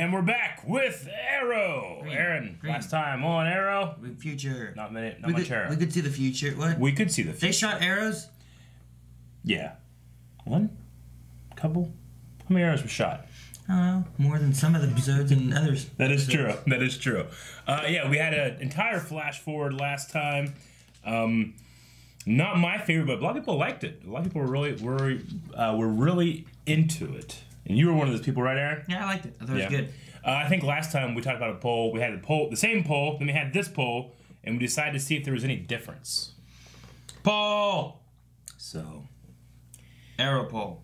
And we're back with Arrow. Aaron, last time on Arrow. Future. Not much Arrow. We could see the future. What? We could see the future. They shot arrows? Yeah. One? Couple? How many arrows were shot? I don't know. More than some of the episodes and others. That is true. That is true. Yeah, we had an entire flash forward last time. Not my favorite, but a lot of people liked it. A lot of people were really into it. And you were one of those people, right, Aaron? Yeah, I liked it. I thought it was good. I think last time we talked about a poll. We had the same poll, then we had this poll, and we decided to see if there was any difference. Poll! So. Arrow poll.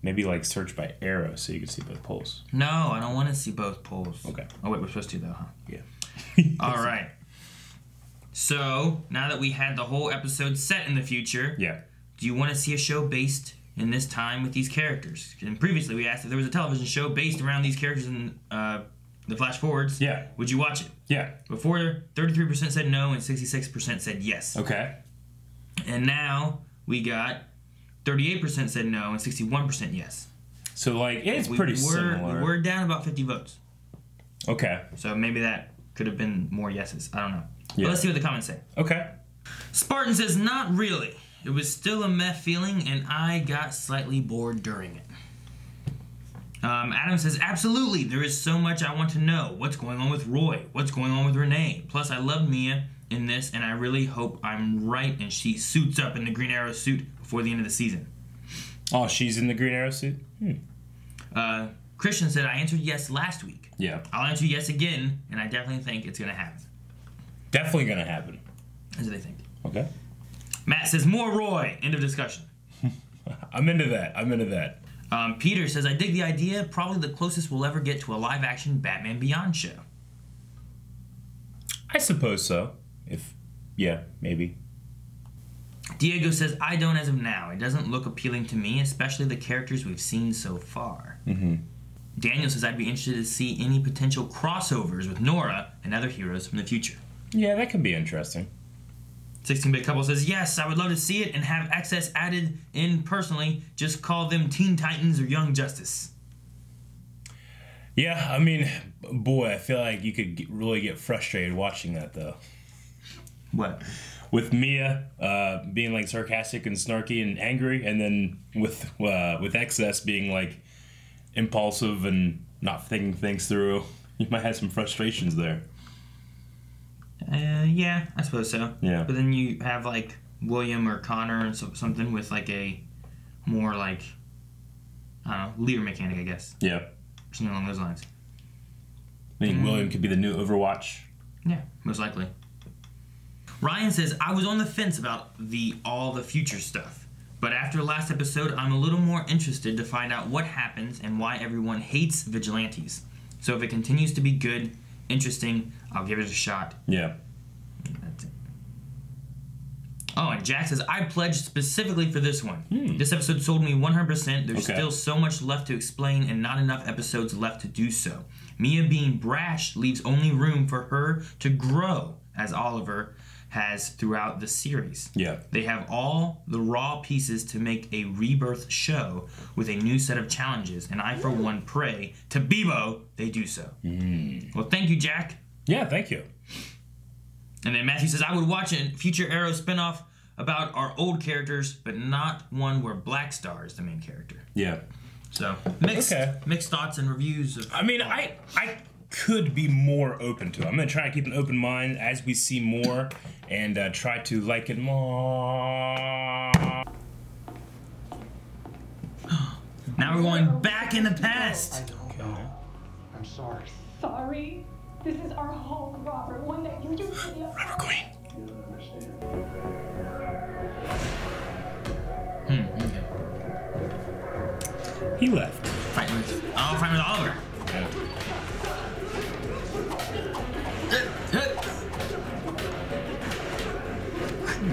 Maybe like search by arrow so you can see both polls. No, I don't want to see both polls. Okay. Oh, wait, we're supposed to though, huh? Yeah. All right. So, now that we had the whole episode set in the future, do you want to see a show based in this time with these characters? And previously we asked if there was a television show based around these characters in the flash forwards. Yeah. Would you watch it? Yeah. Before, 33% said no and 66% said yes. Okay. And now we got 38% said no and 61% yes. So, like, it's pretty similar. We're down about 50 votes. Okay. So maybe that could have been more yeses. I don't know. Yeah. But let's see what the comments say. Okay. Spartan says, not really. It was still a meh feeling, and I got slightly bored during it. Adam says, absolutely. There is so much I want to know. What's going on with Roy? What's going on with Renee? Plus, I love Mia in this, and I really hope I'm right and she suits up in the Green Arrow suit before the end of the season. Oh, she's in the Green Arrow suit? Christian said, I answered yes last week. Yeah. I'll answer yes again, and I definitely think it's going to happen. Definitely going to happen. That's what they think. Okay. Matt says, more Roy. End of discussion. I'm into that. I'm into that. Peter says, I dig the idea. Probably the closest we'll ever get to a live-action Batman Beyond show. I suppose so. Yeah, maybe. Diego says, I don't as of now. It doesn't look appealing to me, especially the characters we've seen so far. Daniel says, I'd be interested to see any potential crossovers with Nora and other heroes from the future. Yeah, that could be interesting. 16-Bit Couple says, yes, I would love to see it and have Excess added in personally. Just call them Teen Titans or Young Justice. Yeah, I mean, boy, I feel like you could really get frustrated watching that, though. What? With Mia being, like, sarcastic and snarky and angry, and then with Excess being, like, impulsive and not thinking things through. You might have some frustrations there. Yeah, I suppose so. Yeah. But then you have, like, William or Connor or something with, like, a more, like, I don't know, leader mechanic, I guess. Yeah. Or something along those lines. I think William could be the new Overwatch. Yeah, most likely. Ryan says, I was on the fence about all the future stuff. But after last episode, I'm a little more interested to find out what happens and why everyone hates vigilantes. So if it continues to be good, interesting, I'll give it a shot. Yeah. That's it. Oh, and Jack says, I pledged specifically for this one. This episode sold me 100%. There's still so much left to explain and not enough episodes left to do so. Mia being brash leaves only room for her to grow, as Oliver has throughout the series. Yeah. They have all the raw pieces to make a rebirth show with a new set of challenges, and I, for one, pray to Bebo they do so. Well, thank you, Jack. Yeah, thank you. And then Matthew says, I would watch a future Arrow spinoff about our old characters, but not one where Black Star is the main character. Yeah. So, mixed thoughts and reviews. I mean, I could be more open to it. I'm going to try to keep an open mind as we see more and try to like it more. Now we're going back in the past. I don't know. I'm sorry. Sorry? This is our home, Robert. One that you just did. Robert Queen. You don't understand. He left. Fighting with Oliver. Yeah.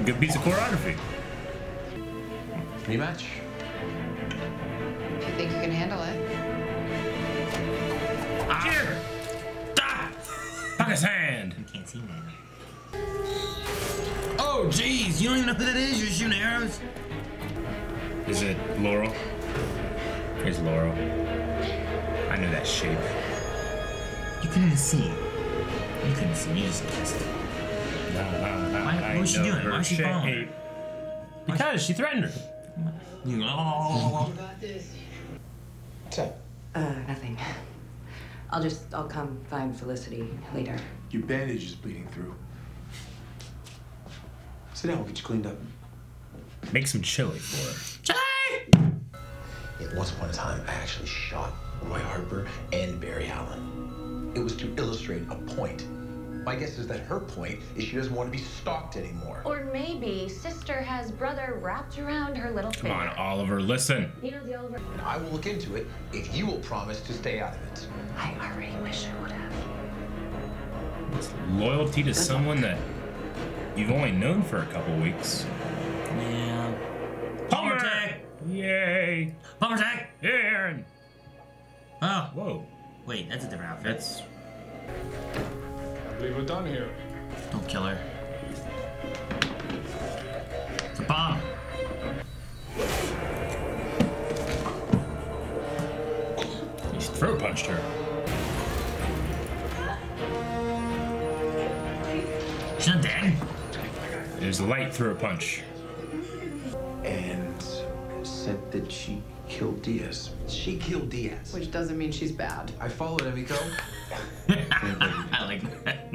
Good piece of choreography. Rematch? If you think you can handle it. Here! Fuck his hand! You can't see me. Oh, jeez. You don't even know who that is? You're shooting arrows? Is it Laurel? Here's Laurel. I know that shape. You couldn't even see it. You couldn't see. You just guessed. What was she doing? Why was she following her? Because she threatened her. You oh. What's up? Nothing. I'll come find Felicity later. Your bandage is bleeding through. Sit down, we'll get you cleaned up. Make some chili for her. Chili! Yeah, once upon a time, I actually shot Roy Harper and Barry Allen. It was to illustrate a point. My guess is that her point is she doesn't want to be stalked anymore. Or maybe sister has brother wrapped around her little Come on, Oliver, listen. You know the Oliver. And I will look into it if you will promise to stay out of it. I already wish I would have. It's loyalty to someone that you've only known for a couple weeks. Yeah. Palmer! Tag! Yay! Palmer tag! Aaron! Oh. Whoa. Wait, that's a different outfit. That's... I believe we're done here. Don't kill her. It's a bomb. You throat punched her. She's not dead. There's a light through a punch. And said that she killed Diaz. She killed Diaz. Which doesn't mean she's bad. I followed Emiko. I like that.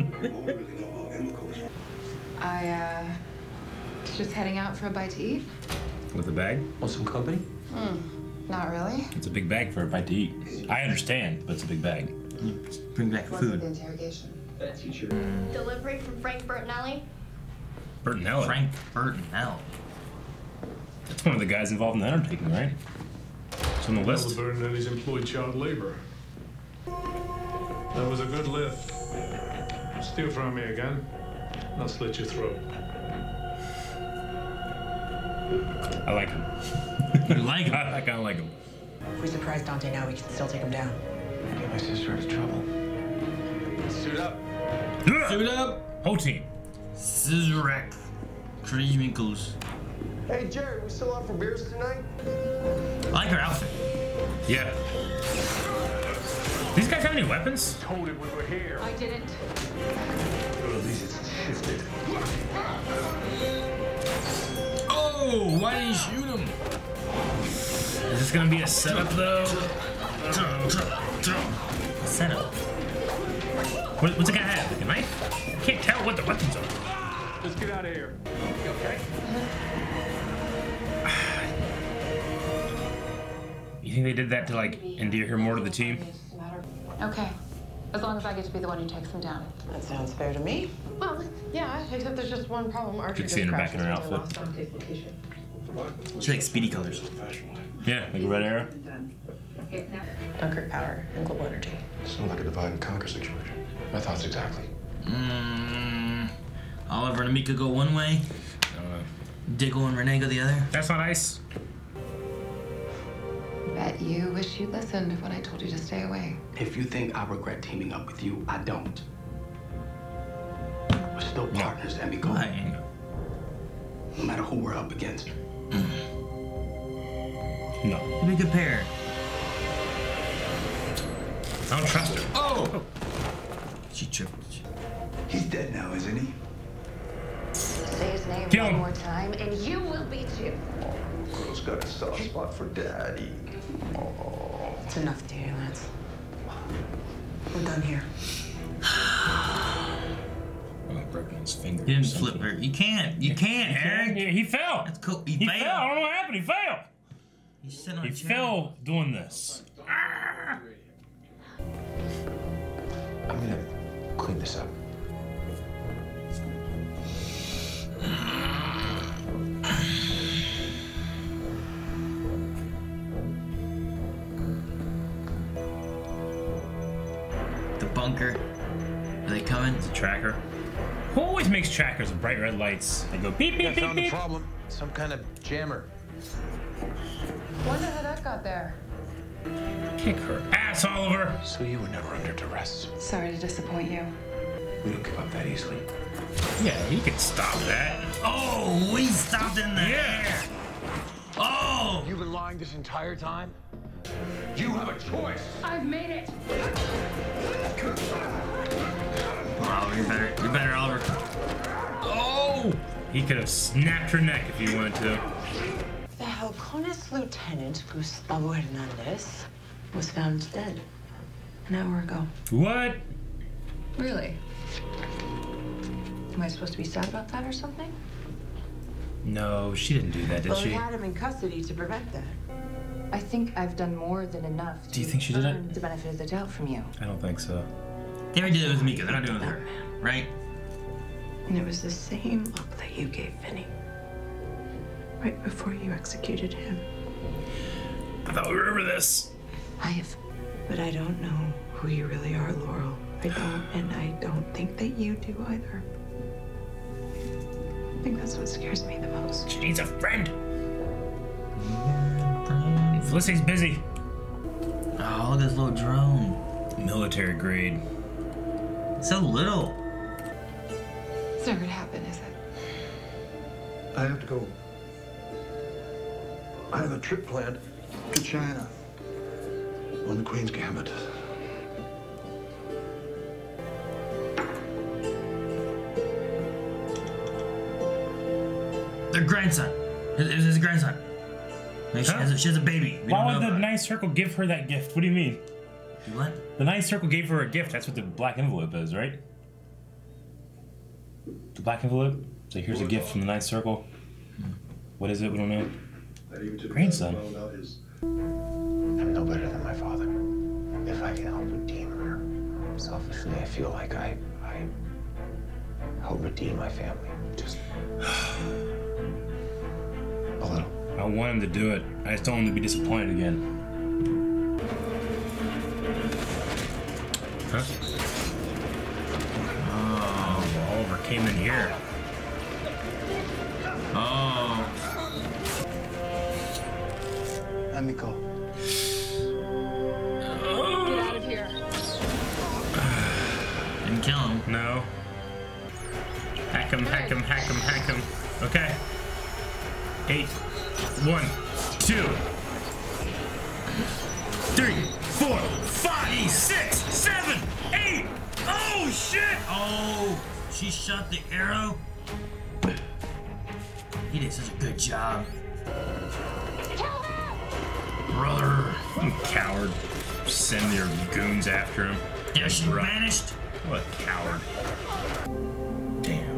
I, just heading out for a bite to eat? With a bag? Want some company? Not really. It's a big bag for a bite to eat. I understand, but it's a big bag. Bring back The food. interrogation. Delivery from Frank Bertinelli. Bertinelli. Frank Bertinelli. That's one of the guys involved in the undertaking, right? It's on the list. Bertinelli's employed child labor. That was a good lift. Steal from me again, and I'll slit your throat. I like him. You like him? I kind of like him. If we surprise Dante now, we can still take him down. Get my sister out of trouble. Suit up. Suit up. Whole team. Scissorek. Crazy Minkles. Hey, Jared, we still out for beers tonight? I like her outfit. Yeah. These guys have any weapons? Told him we were here. I didn't. Well, at least it's shifted. Oh, why didn't you shoot him? Is this gonna be a setup though? Setup. What's the guy have? Like a knife? I can't tell what the weapons are. Let's get out of here. You okay? You think they did that to like endear her more to the team? Okay. As long as I get to be the one who takes them down. That sounds fair to me. Well, yeah, except there's just one problem. Archer Good seeing her back in her outfit. lost Dante's location. She likes speedy colors. Yeah, like a red arrow. Dunkirk power and global energy. Sounds like a divide and conquer situation. My thoughts exactly. Oliver and Amika go one way. Diggle and Renee go the other. That's not ice. Bet you wish you'd listened when I told you to stay away. If you think I regret teaming up with you, I don't. We're still partners, Emiko. Why? No matter who we're up against. No. Be a good pair. I don't trust her. Oh! She tripped. He's dead now, isn't he? Say his name Kill one him. more time, and you will be too. Girl's got a soft spot for daddy. Oh. It's enough, dear Lance. We're done here. Oh, broken his finger. He didn't flip her. You can't. You can't, Eric. He fell. That's cool. He failed. fell. I don't know what happened. He fell. He's sitting on He a chair. fell doing this. I'm gonna clean this up. The bunker. Are they coming? Tracker. Who always makes trackers with bright red lights? They go beep, beep, I beep, found the beep. problem. Some kind of jammer. Wonder how that got there. Kick her ass, Oliver. So you were never under duress. Sorry to disappoint you. We don't give up that easily. Yeah, he could stop that. Oh, we stopped in the Yeah. air. Oh! You've been lying this entire time? You have a choice. I've made it. Oliver, you better, Oliver. Oh! He could have snapped her neck if he wanted to. The Halcones Lieutenant Gustavo Hernandez was found dead an hour ago. What? Really? Am I supposed to be sad about that or something? No, she didn't do that, did Well, she? we had him in custody to prevent that. I think I've done more than enough Do you think she did it? earn the benefit of the doubt from you. I don't think so. They already did it with Mika. They're not doing it with her, right? And it was the same look that you gave Vinny right before you executed him. I thought we remember this. I have. But I don't know who you really are, Laurel. I don't, and I don't think that you do either. I think that's what scares me the most. She needs a friend. Felicity's busy. Oh, look at this little drone. Military grade. So little. It's never gonna happen, is it? I have to go. I have a trip planned to China on the Queen's Gambit. Their grandson. It was his grandson. She has a baby. We Why don't would know the about Ninth Circle give her that gift? What do you mean? it. What? The Ninth Circle gave her a gift. That's what the black envelope is, right? The black envelope? So here's a gift from the Ninth Circle. What is it? We don't know. Grandson. I'm no better than my father. If I can help redeem her, selfishly, I feel like I help redeem my family. Just a little. I want him to do it. I just don't want him to be disappointed again. Huh? Oh, Oliver came in here. Oh. Amico. Get out of here. Didn't kill him. No. Hack him, hack him, hack him, hack him. Okay. 8, 1, 2, 3, 4, 5, 6, 7, 8. Oh shit! Oh, she shot the arrow. He did such a good job. Brother. You coward. Send your goons after him. Yeah, she vanished. What a coward. Damn.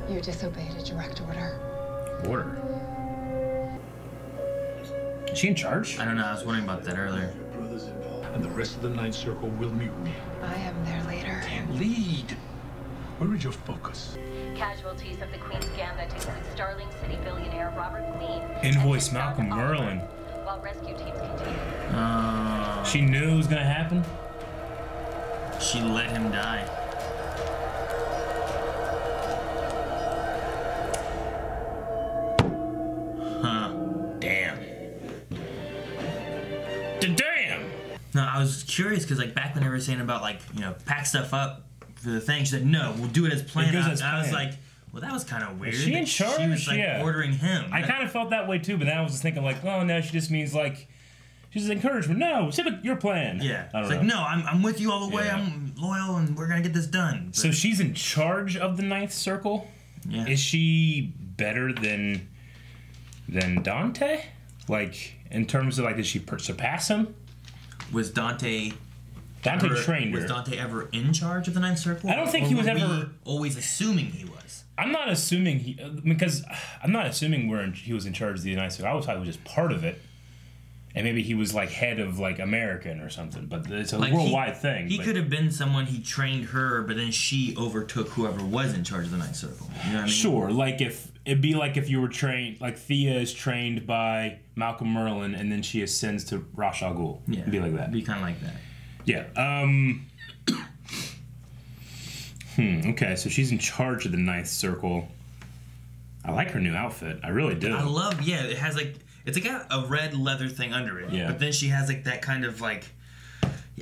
You disobeyed a direct order. Order. Is she in charge? I don't know. I was wondering about that earlier. And the rest of the Ninth Circle will meet me. I am there later. Lead. Where is your focus? Casualties of the Queen's Gambit include Starling City billionaire Robert Queen. Invoice and his Malcolm son, Oliver, Merlin. While rescue teams continue. She knew it was gonna happen? She let him die. Damn. Damn! No, I was curious because like back when they were saying about like, you know, pack stuff up for the thing, she said, no, we'll do it as planned. goes as I was planned. like, well, that was kind of weird. Is she in that charge? She was like Yeah. ordering him. I kind of felt that way too, but then I was just thinking like, oh no, she just means like, she's encouragement. No, stick with your plan. Yeah. I don't It's know. like, no, I'm with you all the way. Yeah. I'm loyal and we're going to get this done. But So she's in charge of the Ninth Circle? yeah. Is she better than Dante? Like, in terms of like, did she surpass him? Was Dante Trained her. Was Dante ever in charge of the Ninth Circle? I don't think Or he was were we ever- always assuming he was. I'm not assuming he was in charge of the United States. I always thought he was just part of it, and maybe he was like head of like American or something. But it's a Like, worldwide thing. He but- could have been someone, he trained her, but then she overtook whoever was in charge of the Ninth Circle. You know what I mean? Sure, like it'd be like if you were trained, like Thea is trained by Malcolm Merlin, and then she ascends to Ra's al Ghul. Yeah. It'd be like that. It'd be kind of like that. Yeah. Okay, so she's in charge of the Ninth Circle. I like her new outfit. I really do. I love, it has like, it's like a red leather thing under it. Yeah. But then she has like that kind of like,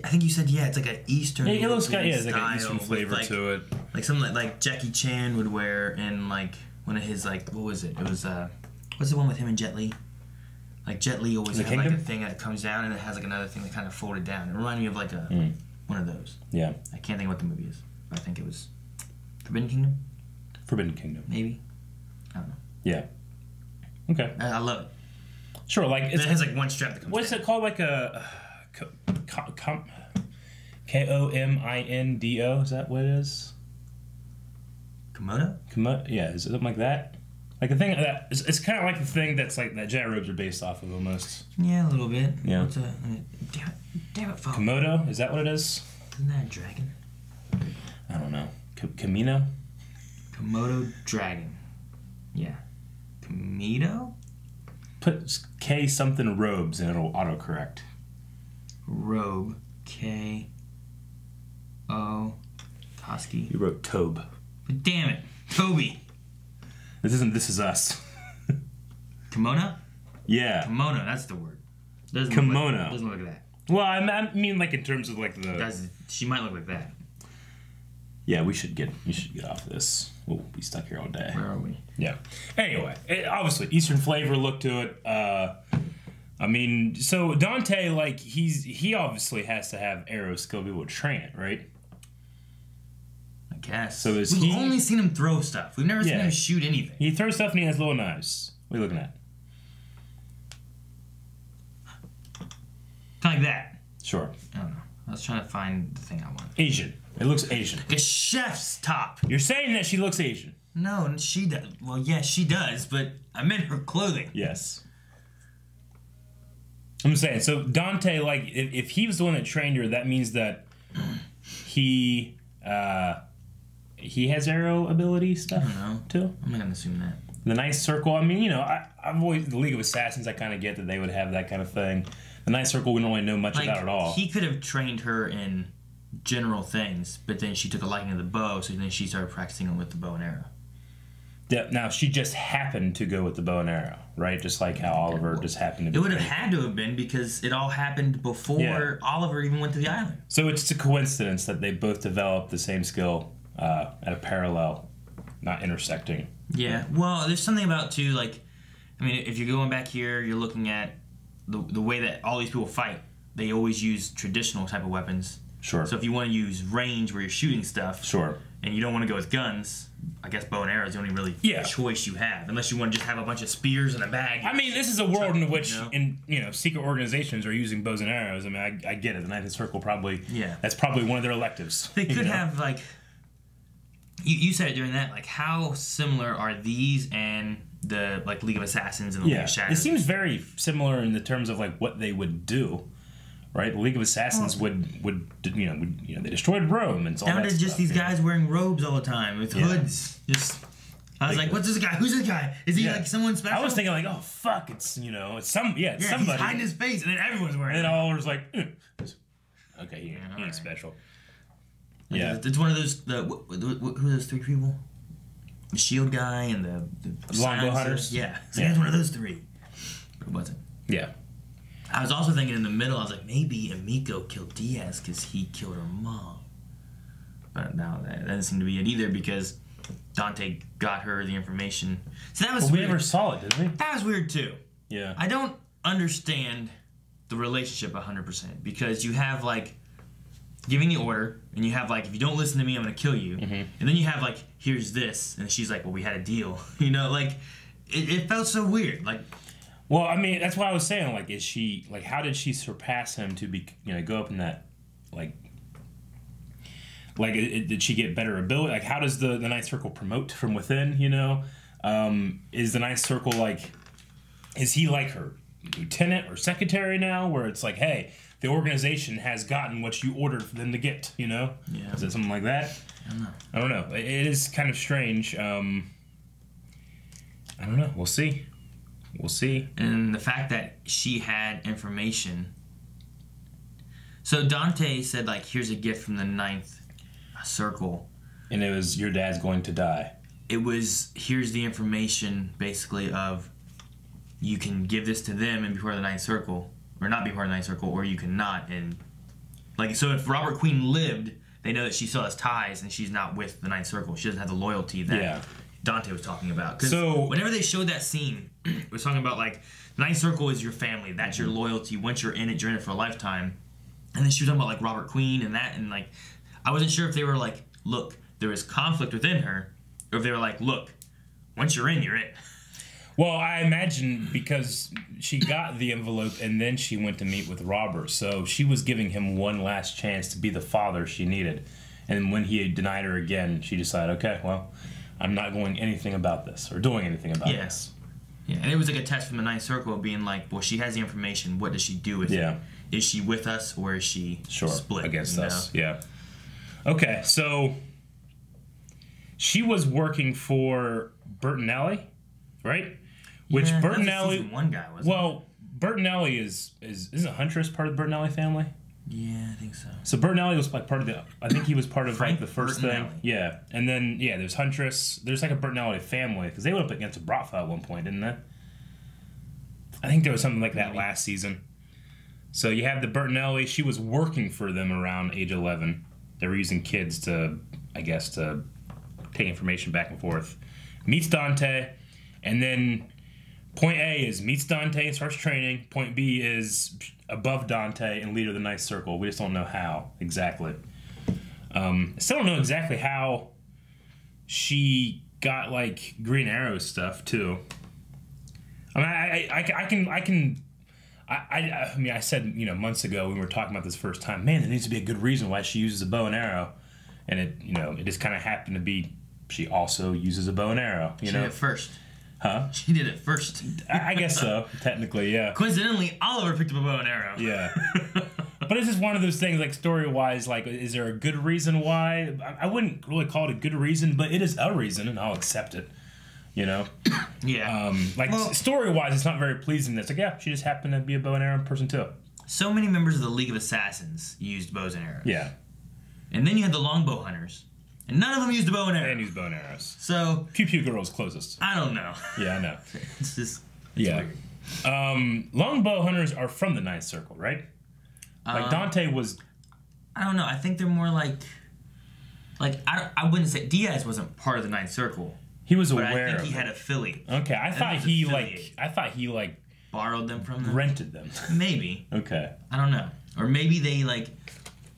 I think you said, it's like an Eastern Yeah, it looks European it's like an style Eastern with, flavor like, to it. like something like Jackie Chan would wear in like one of his like, what was it? It was, what's the one with him and Jet Li? Like Jet Li always The had like Kingdom? a thing that comes down and it has like another thing that kind of folded down. It reminded me of like a one of those. Yeah. I can't think what the movie is. But I think it was Forbidden Kingdom. Forbidden Kingdom. Maybe. I don't know. Yeah. Okay. I love it. Sure. Like It has like one strap that comes. What's down. it called? Like a Komindo? Is that what it is? Komodo? Yeah. Is it something like that? Like the thing that it's kind of like the thing that's like that Jet robes are based off of almost. Yeah, a little bit. Yeah. Damn it, phone. Komodo? Is that what it is? Isn't that a dragon? I don't know. Kamino? Komodo dragon. Yeah. Komodo? Put K something robes and it'll autocorrect. Robe. K. O. Koski. You wrote Tobe. But damn it. Toby. This isn't This Is Us. Kimono? Yeah. Kimono, that's the word. Kimono. Doesn't look like that. Well, I mean like in terms of like the... She might look like that. Yeah, you should get off this. We'll be stuck here all day. Where are we? Yeah. Anyway, obviously, Eastern flavor look to it. I mean, so Dante, like, he obviously has to have arrow skill to be able to train it, right? I guess. So We've only seen him throw stuff. We've never seen him shoot anything. He throws stuff and he has little knives. What are you looking at? Kind of like that. Sure. I don't know. I was trying to find the thing I want. Asian. It looks Asian. A chef's top. You're saying that she looks Asian. No, she does. Well, yeah, she does, but I meant her clothing. Yes. I'm saying, so Dante, like, if he was the one that trained her, that means that he has arrow ability stuff, I don't know. too? I'm not going to assume that. The Ninth Circle, I mean, you know, I've always, the League of Assassins, I kind of get that they would have that kind of thing. The Ninth Circle, we don't really know much about at all. He could have trained her in general things, but then she took a liking to the bow, so then she started practicing it with the bow and arrow. Yeah, now, she just happened to go with the bow and arrow, right? Just like how Oliver just happened to be. It would have had to have been because it all happened before Oliver even went to the island. So it's a coincidence that they both developed the same skill at a parallel, not intersecting. Yeah, well, there's something about, too, like, I mean, if you're going back here, you're looking at the way that all these people fight. They always use traditional type of weapons. Sure. So if you want to use range where you're shooting stuff, sure, and you don't want to go with guns, I guess bow and arrow is the only really choice you have, unless you want to just have a bunch of spears in a bag. I mean, this is a world in which, secret organizations are using bows and arrows. I mean, I get it. The Ninth Circle probably, that's probably one of their electives. They could have, like, you said it during that, like, how similar are these and the, like, League of Assassins and the League of Shadows? It seems very similar in the terms of, like, what they would do. Right, the League of Assassins would they destroyed Rome and all that. Down to just stuff, these guys wearing robes all the time with hoods. Just, I was like, what's this guy? Who's this guy? Is he like someone special? I was thinking like, oh fuck, it's it's somebody. He's hiding his face, and then everyone's wearing. And then Oliver's like, okay, he ain't special. Like, it's one of those. Who are those three people? The shield guy and the longbow hunters. Yeah, so it's one of those three. But it wasn't. Yeah. I was also thinking in the middle, I was like, maybe Emiko killed Diaz because he killed her mom. But no, that doesn't seem to be it either because Dante got her the information. So that was weird. We never saw it, did we? That was weird too. Yeah. I don't understand the relationship 100% because you have like giving the order and you have like, if you don't listen to me, I'm going to kill you. And then you have like, here's this. And she's like, well, we had a deal. Like it felt so weird. Like, well, I mean, that's why I was saying, like, is she, like, how did she surpass him to be, go up in that, like did she get better ability? Like, how does the Ninth Circle promote from within, Is the Ninth Circle, like, is he, like, her lieutenant or secretary now, where it's like, hey, the organization has gotten what you ordered for them to get, Yeah. Is it something like that? I don't know. It is kind of strange. I don't know. We'll see. We'll see. And the fact that she had information. So Dante said, like, here's a gift from the Ninth Circle. And it was, your dad's going to die. It was, here's the information, basically, of you can give this to them and be part of the Ninth Circle. Or not be part of the Ninth Circle, or you cannot. And, like, so if Robert Queen lived, they know that she still has ties and she's not with the Ninth Circle. She doesn't have the loyalty that Dante was talking about. Because So- whenever they showed that scene, it was talking about, like, the Ninth Circle is your family. That's your loyalty. Once you're in it for a lifetime. And then she was talking about, like, Robert Queen and that. And, like, I wasn't sure if they were like, look, there is conflict within her. Or if they were like, look, once you're in, you're in. Well, I imagine because she got the envelope and then she went to meet with Robert. So she was giving him one last chance to be the father she needed. And when he denied her again, she decided, okay, well, I'm not going anything about this or doing anything about this. Yeah, and it was like a test from the Ninth Circle being like, well, she has the information. What does she do with it? Is she with us or is she split against us? Yeah. Okay, so she was working for Bertinelli, right? Which Bertinelli, season 1 guy, wasn't well, Bertinelli isn't Huntress part of the Bertinelli family? Yeah, I think so. So Bertinelli was like part of the. I think he was part of Frank like the first Bertinelli. thing. Yeah, and then there's Huntress. There's like a Bertinelli family because they went up against a Bratva at one point, didn't they? I think there was something like that last season. So you have the Bertinelli. She was working for them around age 11. They were using kids to, I guess, to take information back and forth. Meets Dante, and then point A is meets Dante and starts training. Point B is above Dante and leader of the Ninth Circle. We just don't know how exactly. Still don't know exactly how she got like Green Arrow stuff too. I mean, I mean, I said months ago when we were talking about this first time. Man, there needs to be a good reason why she uses a bow and arrow, and it just kind of happened to be she also uses a bow and arrow. She did it first. Huh? She did it first. I guess so, technically, yeah. Coincidentally, Oliver picked up a bow and arrow. Yeah. But it's just one of those things, like, story-wise, like, is there a good reason why? I wouldn't really call it a good reason, but it is a reason, and I'll accept it, Yeah. Story-wise, it's not very pleasing. It's like, yeah, she just happened to be a bow and arrow person, too. So many members of the League of Assassins used bows and arrows. Yeah. And then you had the longbow hunters. And none of them used a bow and arrow. They didn't use bow and arrows. So Pew Pew Girl's closest. I don't know. Yeah, I know. It's just weird. Longbow hunters are from the Ninth Circle, right? Like Dante was. I don't know. I think they're more like I wouldn't say Diaz wasn't part of the Ninth Circle. He was but aware. I think he had affiliate. Okay, I thought he borrowed them from them. Rented them. Maybe. Okay. I don't know. Or maybe they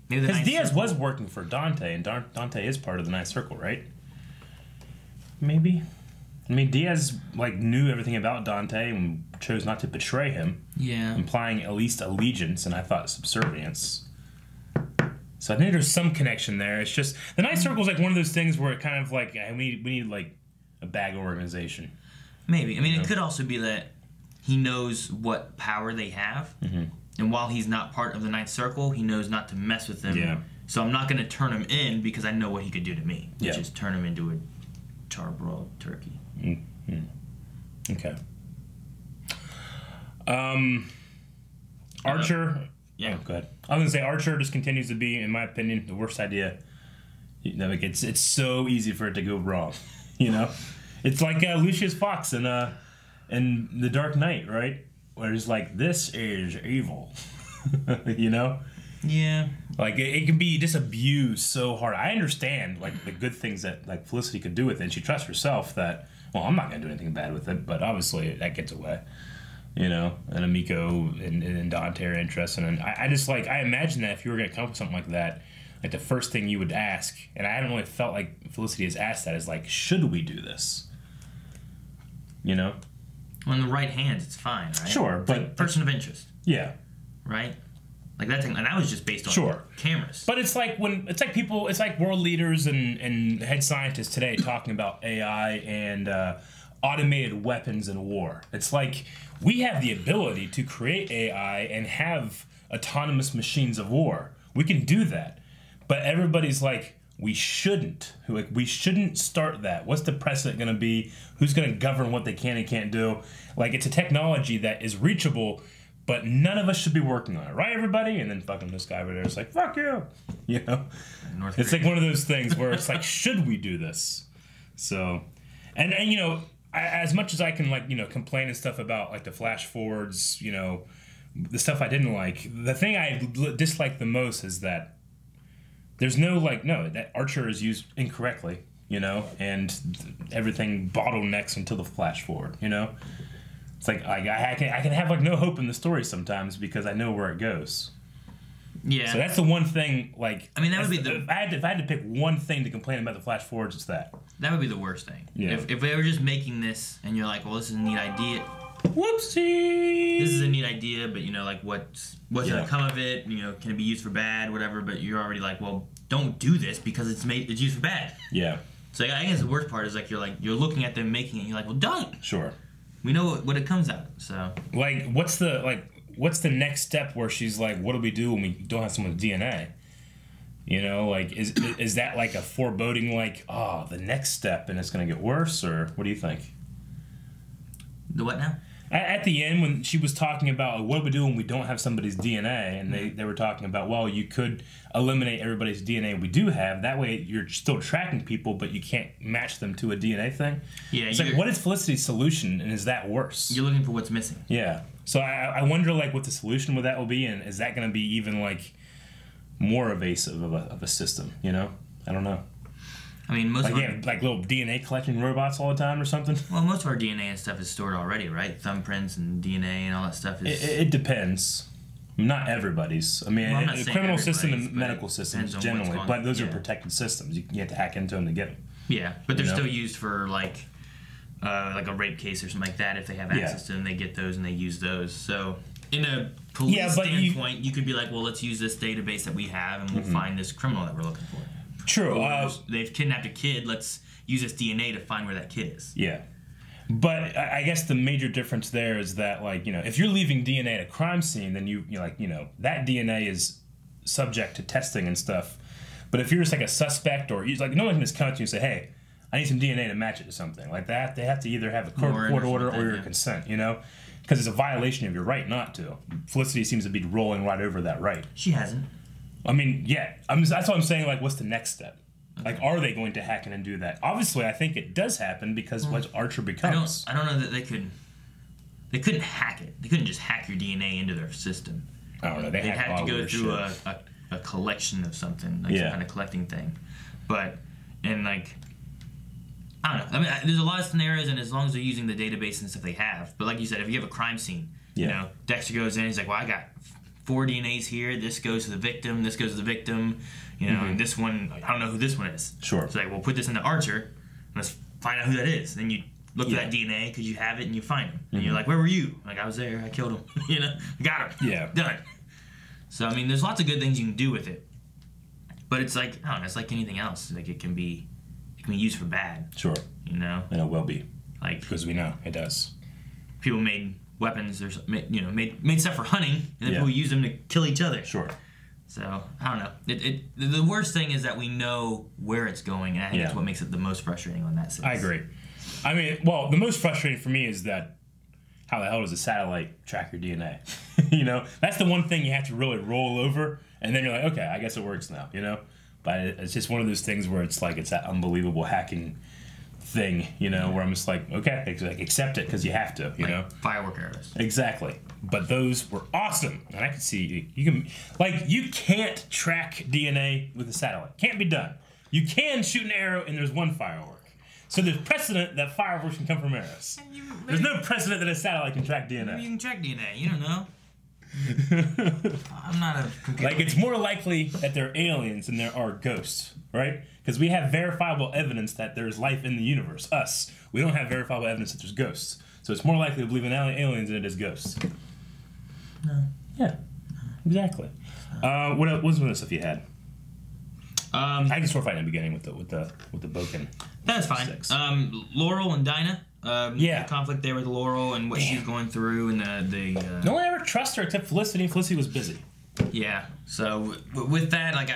because Diaz was working for Dante, and Dante is part of the Ninth Circle, right? Maybe. I mean, Diaz knew everything about Dante and chose not to betray him. Yeah. Implying at least allegiance, and I thought subservience. So I think there's some connection there. It's just the Ninth Circle is one of those things where it kind of we need a bag organization. Maybe. I mean, it could also be that he knows what power they have. Mm-hmm. And while he's not part of the Ninth Circle, he knows not to mess with them. Yeah. So I'm not going to turn him in because I know what he could do to me, which Yeah. is turn him into a charbroiled turkey. Mm-hmm. Okay. Archer. Yeah. Oh, go ahead. I was going to say Archer just continues to be, in my opinion, the worst idea. It's so easy for it to go wrong. It's like Lucius Fox in The Dark Knight, right? Where it's like, this is evil. Yeah. It can be just abused so hard. I understand the good things that Felicity could do with it, and she trusts herself that, well, I'm not going to do anything bad with it, but obviously that gets away. And Amico and Dante are interested, and I just I imagine that if you were going to come up with something like that, the first thing you would ask, and I haven't really felt like Felicity has asked that, is should we do this? On the right hands, it's fine, right? Sure, but person of interest. Yeah. Right? That thing, and that was just based on cameras. But it's people, it's like world leaders and head scientists today talking about AI and automated weapons in war. It's we have the ability to create AI and have autonomous machines of war. We can do that. But everybody's we shouldn't. We shouldn't start that. What's the precedent going to be? Who's going to govern what they can and can't do? It's a technology that is reachable, but none of us should be working on it, right, everybody? And then fucking this guy over there is fuck you. It's one of those things where it's should we do this? So, and as much as I can complain and stuff about the flash forwards, the stuff I didn't like, the thing I dislike the most is that there's no that Archer is used incorrectly. you know, and everything bottlenecks until the flash forward, you know. It's like I can have like no hope in the story sometimes because I know where it goes. Yeah. So that's the one thing. Like, I mean, that would be if I had to pick one thing to complain about the flash forwards, it's that. That would be the worst thing. Yeah. If they were just making this and you're like, well, this is a neat idea. Whoopsie. This is a neat idea, but you know, like what's gonna come of it? You know, can it be used for bad, whatever? But you're already like, well, don't do this because it's used for bad. Yeah. So I guess the worst part is like you're looking at them making it. And you're like, well, don't. Sure. We know what it comes out. So like, what's the next step where she's like, what do we do when we don't have someone's DNA? You know, like is that like a foreboding, like, oh, the next step and it's gonna get worse, or what do you think? The what now? At the end, when she was talking about like, what do we do when we don't have somebody's DNA, and they were talking about, well, you could eliminate everybody's DNA we do have. That way, you're still tracking people, but you can't match them to a DNA thing. Yeah, it's like, what is Felicity's solution, and is that worse? You're looking for what's missing. Yeah. So I wonder like what the solution with that will be, and is that going to be even like more evasive of a system? You know, I don't know. I mean, most like, of our, like little DNA collecting robots all the time or something. Well, most of our DNA and stuff is stored already, right? Thumbprints and DNA and all that stuff is. It depends. Not everybody's. I mean, well, the criminal system and medical systems generally, but those are protected systems. You have to hack into them to get them. Yeah, but they're still used for like a rape case or something like that. If they have access to them, they get those and they use those. So in a police standpoint, you could be like, well, let's use this database that we have and we'll find this criminal that we're looking for. True. They've kidnapped a kid. Let's use this DNA to find where that kid is. Yeah. But I guess the major difference there is that, like, you know, if you're leaving DNA at a crime scene, then you're like, you know, that DNA is subject to testing and stuff. But if you're just like a suspect, or like no one can just come to you and say, hey, I need some DNA to match it to something like that, they have to either have a court order or your consent, you know, because it's a violation of your right not to. Felicity seems to be rolling right over that right. She hasn't. I mean, yeah. that's what I'm saying. Like, what's the next step? Like, are they going to hack in and do that? Obviously, I think it does happen because what Archer becomes. I don't know that they could. They couldn't hack it. They couldn't just hack your DNA into their system. I don't know. They'd have to go through a collection of something, like some kind of collecting thing. But like, I don't know. I mean, there's a lot of scenarios, and as long as they're using the database and stuff they have. But like you said, if you have a crime scene, you know, Dexter goes in. He's like, well, I got 4 DNAs here. This goes to the victim. This goes to the victim. You know, and this one, I don't know who this one is. Sure. So like, we'll put this into Archer. Let's find out who that is. Then you look for that DNA because you have it and you find him. And you're like, where were you? Like, I was there. I killed him. You know, got him. Yeah. Done. So I mean, there's lots of good things you can do with it. But it's like, I don't know. It's like anything else. Like it can be used for bad. Sure. You know. And it will be. Like because we know it does. People made weapons, or made stuff for hunting, and then people use them to kill each other. Sure. So I don't know. The worst thing is that we know where it's going, and I think that's what makes it the most frustrating on that sense. I agree. I mean, well, the most frustrating for me is that how the hell does a satellite track your DNA? You know, that's the one thing you have to really roll over, and then you're like, okay, I guess it works now. You know, but it's just one of those things where it's like it's that unbelievable hacking thing, you know, where I'm just like, okay, like, accept it because you have to, you know. Firework arrows. Exactly. But those were awesome, and I could see you can't track DNA with a satellite. Can't be done. You can shoot an arrow, and there's one firework. So there's precedent that fireworks can come from arrows. There's no precedent that a satellite can track DNA. Maybe you can track DNA. You don't know. I'm not a computer. Like, it's more likely that they're aliens than there are ghosts, right? Because we have verifiable evidence that there's life in the universe. Us. We don't have verifiable evidence that there's ghosts. So it's more likely to believe in aliens than it is ghosts. No. Yeah. Exactly. What was one of the stuff you had? I can sword fight in the beginning with the Boken. That's fine. Laurel and Dinah. The conflict there with Laurel and what she's going through, and no one ever trusts her except Felicity. Felicity was busy. Yeah. So with that, like,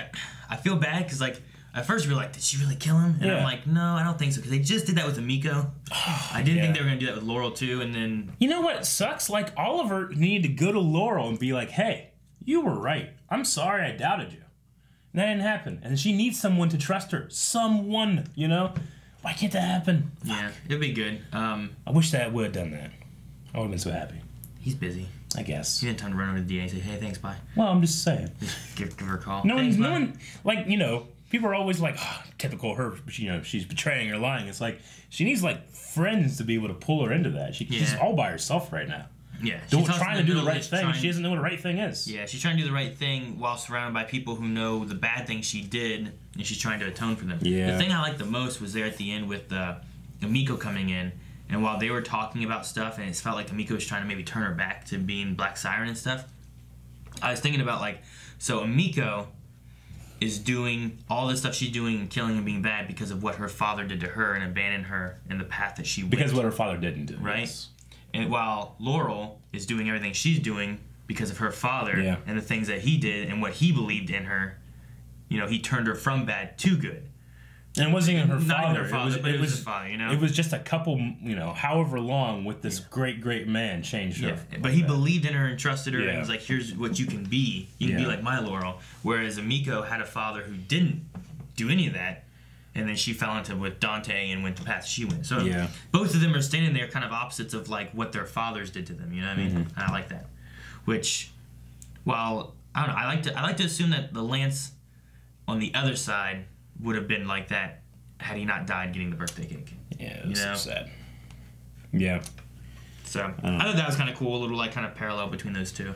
I feel bad because, like, at first we were like, did she really kill him? And I'm like, no, I don't think so, because they just did that with Amiko. I didn't think they were going to do that with Laurel too, and then... You know what sucks? Like, Oliver needed to go to Laurel and be like, hey, you were right. I'm sorry I doubted you. And that didn't happen. And she needs someone to trust her. Someone, you know? Why can't that happen? Yeah, it'd be good. I wish that would have done that. I would have been so happy. He's busy. I guess. He didn't have time to run over to the DA and say, hey, thanks, bye. Well, I'm just saying. Just give her a call. No one, like, you know, people are always like, oh, typical her, you know, she's betraying or lying. It's like, she needs, like, friends to be able to pull her into that. She's all by herself right now. Yeah. Trying to do the right thing. She doesn't know what the right thing is. Yeah, she's trying to do the right thing while surrounded by people who know the bad things she did, and she's trying to atone for them. Yeah. The thing I liked the most was there at the end with Emiko coming in, and while they were talking about stuff, and it felt like Emiko was trying to maybe turn her back to being Black Siren and stuff, I was thinking about, like, so Emiko is doing all this stuff she's doing and killing and being bad because of what her father did to her and abandoned her in the path that she went. Because of what her father didn't do. Right? Yes. And while Laurel is doing everything she's doing because of her father and the things that he did and what he believed in her, you know, he turned her from bad to good. And it wasn't even her Not father. even her father, but it was his father, you know? It was just a couple, you know, however long with this great, great man changed her. But he believed in her and trusted her and was like, here's what you can be. You can be like my Laurel. Whereas Emiko had a father who didn't do any of that. And then she fell into with Dante and went the path she went. So both of them are standing there kind of opposites of like what their fathers did to them. You know what I mean? And I like that. Which, while I don't know, I like to assume that the Lance on the other side would have been like that had he not died getting the birthday cake. Yeah, it was so sad. Yeah. So I thought that was kind of cool. A little like kind of parallel between those two.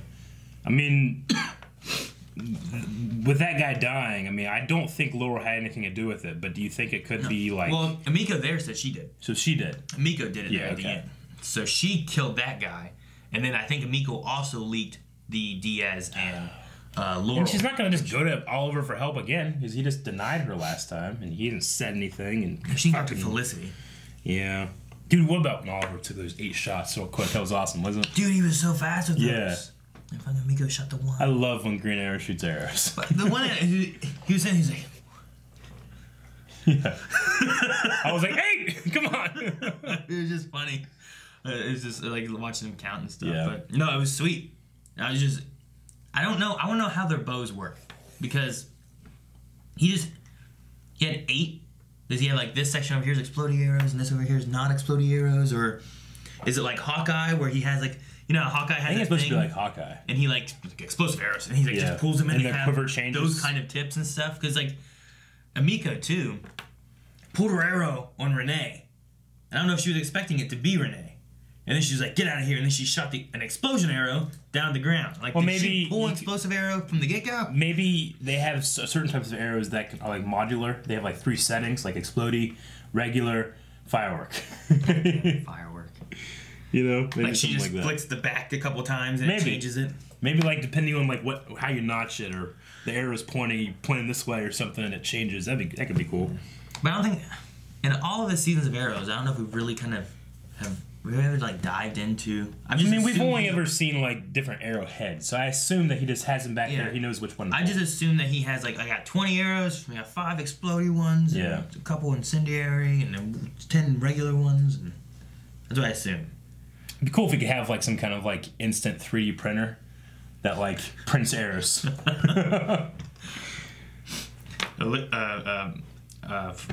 I mean, with that guy dying, I mean, I don't think Laurel had anything to do with it, but do you think it could be like... Well, Emiko there said she did. So she did. Emiko did it there at the end. So she killed that guy, and then I think Emiko also leaked the Diaz and Laurel. And she's not going to just go to Oliver for help again, because he just denied her last time, and he didn't said anything. And she got to Felicity. Yeah. Dude, what about when Oliver took those 8 shots so quick? That was awesome, wasn't it? Dude, he was so fast with those. Yeah. And fucking Emiko shot the one. I love when Green Arrow shoots arrows. But the one he was saying, he's like... Yeah. I was like, hey, come on. It was just funny. It was just like watching him count and stuff. Yeah. But no, it was sweet. I was just... I don't know. I want to know how their bows work. Because he had 8. Does he have like this section over here is exploding arrows and this over here is not exploding arrows? Or is it like Hawkeye where he has like... You know how Hawkeye has I think it's supposed to be like Hawkeye. And he like explosive arrows. And he like just pulls them in. And the quiver changes. Those kind of tips and stuff. Because like Emiko too pulled her arrow on Renee. And I don't know if she was expecting it to be Renee. And then she was like, get out of here. And then she shot an explosion arrow down the ground. Like, well, did maybe she pull an explosive arrow from the get-go? Maybe they have certain types of arrows that are like modular. They have like 3 settings, like explodey, regular, firework. Firework. You know, maybe like she just like flicks the back a couple times and it changes it. Maybe like depending on like how you notch it, or the arrow's pointing this way or something, and it changes. That could be cool. But I don't think in all of the seasons of Arrows, I don't know if we really kind of have ever like dived into. I mean, we've only ever seen like different arrow heads, so I assume that he just has them back there. He knows which one to I just assume that he has like, I got 20 arrows, I got 5 explodey ones, and a couple incendiary, and then 10 regular ones. And that's what I assume. It'd be cool if we could have like some kind of like instant 3D printer that like prints arrows.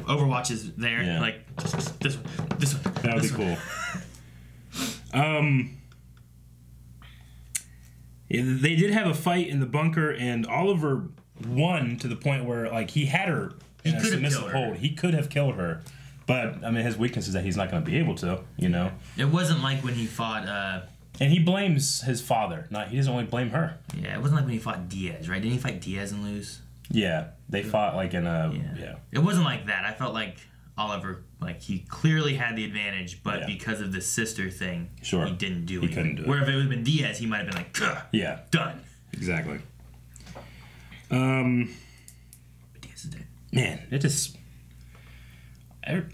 Overwatch is there, like this one. That would be cool. They did have a fight in the bunker, and Oliver won to the point where like he had her in a submissive hold. He could have killed her. But, I mean, his weakness is that he's not going to be able to, you know? It wasn't like when he fought... and he blames his father. He doesn't only blame her. Yeah, it wasn't like when he fought Diaz, right? Didn't he fight Diaz and lose? Yeah, they fought, like, in a... Yeah. It wasn't like that. I felt like Oliver, like, he clearly had the advantage, but because of the sister thing, he didn't do it. He couldn't do it. Where if it would have been Diaz, he might have been like, done. Exactly. But Diaz is dead. Man, it just...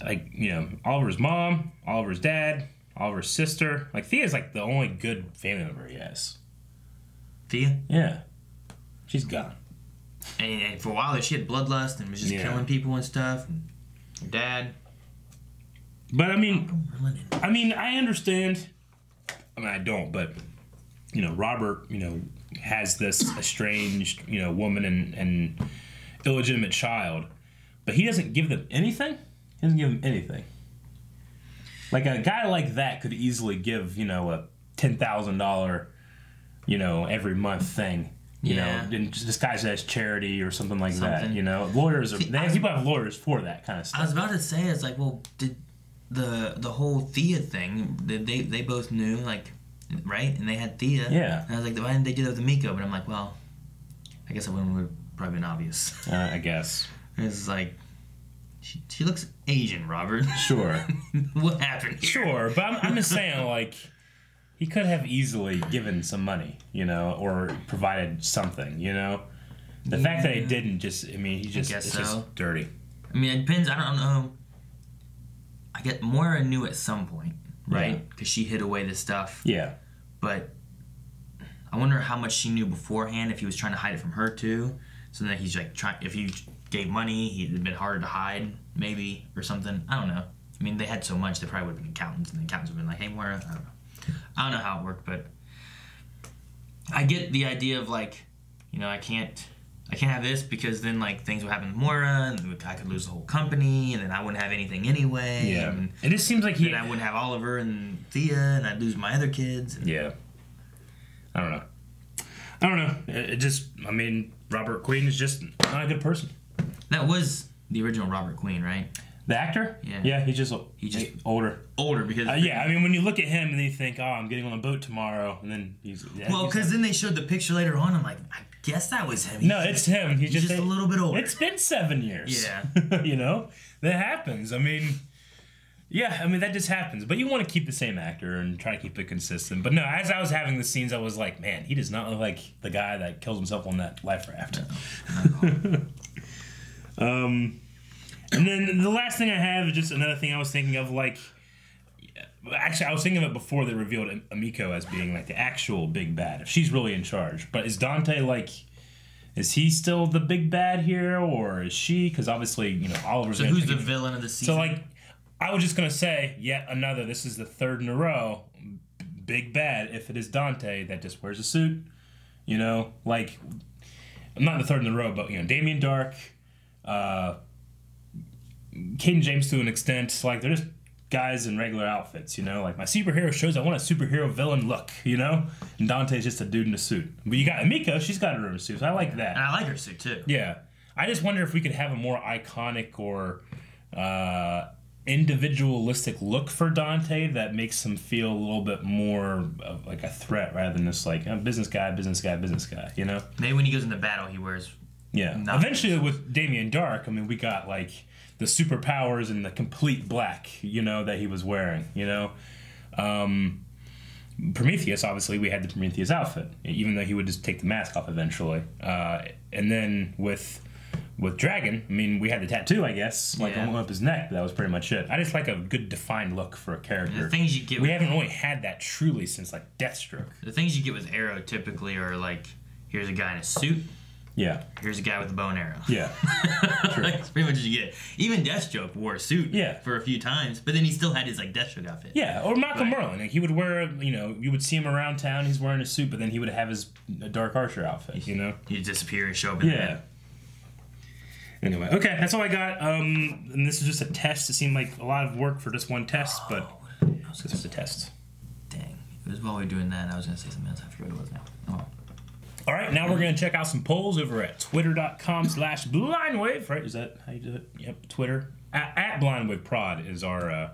Like, you know, Oliver's mom, Oliver's dad, Oliver's sister. Like, Thea's like the only good family member he has. Thea? Yeah. She's gone. And for a while there, she had bloodlust and was just killing people and stuff. And her dad. But, I mean, I understand. I mean, I don't, but, you know, Robert, you know, has this estranged, you know, woman and illegitimate child. But he doesn't give them anything? He doesn't give him anything. Like, a guy like that could easily give, you know, a $10,000, you know, every month thing. You know, and disguised as charity or something like that. You know, lawyers are. People have lawyers for that kind of stuff. I was about to say, it's like, well, did the whole Thea thing? They both knew, like, right? And they had Thea. Yeah. And I was like, why didn't they do that with Miko? But I'm like, well, I guess that one would have probably been obvious. I guess. It's like, she looks Asian, Robert. Sure. What happened here? Sure, but I'm just saying, like, he could have easily given some money, you know, or provided something, you know. The fact that he didn't it's just dirty. I mean, it depends. I don't know. I get Moira knew at some point, right? Because she hid away this stuff. Yeah. But I wonder how much she knew beforehand, if he was trying to hide it from her too. So then he's like if he gave money, he'd have been harder to hide, maybe, or something. I don't know. I mean, they had so much, they probably would have been accountants, and the accountants would have been like, hey, Moira, I don't know. I don't know how it worked, but I get the idea of, like, you know, I can't have this because then, like, things would happen to Moira, and I could lose the whole company, and then I wouldn't have anything anyway. Yeah. And it just seems like then I wouldn't have Oliver and Thea, and I'd lose my other kids. Yeah. I don't know. It just, I mean, Robert Queen is just not a good person. That was the original Robert Queen, right? The actor? Yeah. Yeah, he's just older. Older because... yeah, I mean, when you look at him and you think, oh, I'm getting on a boat tomorrow, and then he's... Yeah, well, because then they showed the picture later on, I'm like, I guess that was him. No, it's him. He's just a little bit older. It's been 7 years. Yeah. You know? That happens. I mean... Yeah, I mean, that just happens. But you want to keep the same actor and try to keep it consistent. But no, as I was having the scenes, I was like, man, he does not look like the guy that kills himself on that life raft. And then the last thing I have is just another thing I was thinking of, like... Actually, I was thinking of it before they revealed Amiko as being, like, the actual big bad. If she's really in charge. But is Dante, like... Is he still the big bad here, or is she? Because obviously, you know, Oliver's... So who's the villain of the season? So, like... I was just going to say, yet another, this is the third in a row, big bad, if it is Dante that just wears a suit, you know, like, not the third in a row, but, you know, Damien Dark, Caden James to an extent, like, they're just guys in regular outfits, you know, like, my superhero shows I want a superhero villain look, you know, and Dante's just a dude in a suit. But you got Amiko, she's got her own suit, so I like that. And I like her suit, too. Yeah. I just wonder if we could have a more iconic or, individualistic look for Dante that makes him feel a little bit more of like a threat rather than just like business guy, you know? Maybe when he goes into battle, he wears... Yeah. Eventually with Damien Dark, I mean, we got like the superpowers and the complete black, you know, that he was wearing, you know? Prometheus, obviously, we had the Prometheus outfit, even though he would just take the mask off eventually. And then with Dragon, I mean, we had the tattoo, I guess, like on up his neck, but that was pretty much it. I just like a good defined look for a character. The things you get... We haven't really had that truly since, like, Deathstroke. The things you get with Arrow typically are, like, here's a guy in a suit. Yeah. Here's a guy with a bow and arrow. Yeah. True. That's pretty much what you get. Even Deathstroke wore a suit for a few times, but then he still had his, like, Deathstroke outfit. Yeah, or Malcolm Merlin. Like, he would wear, you know, you would see him around town, he's wearing a suit, but then he would have his Dark Archer outfit, you know? He'd disappear and show up in the head. Anyway, okay, that's all I got. And this is just a test. It seemed like a lot of work for just one test, but this is a test. Dang. It was while we were doing that, I was going to say something else. I forget what it was now. Oh. All right, now we're going to check out some polls over at twitter.com/blindwave, right? Is that how you do it? Yep, Twitter. At blindwaveprod is our,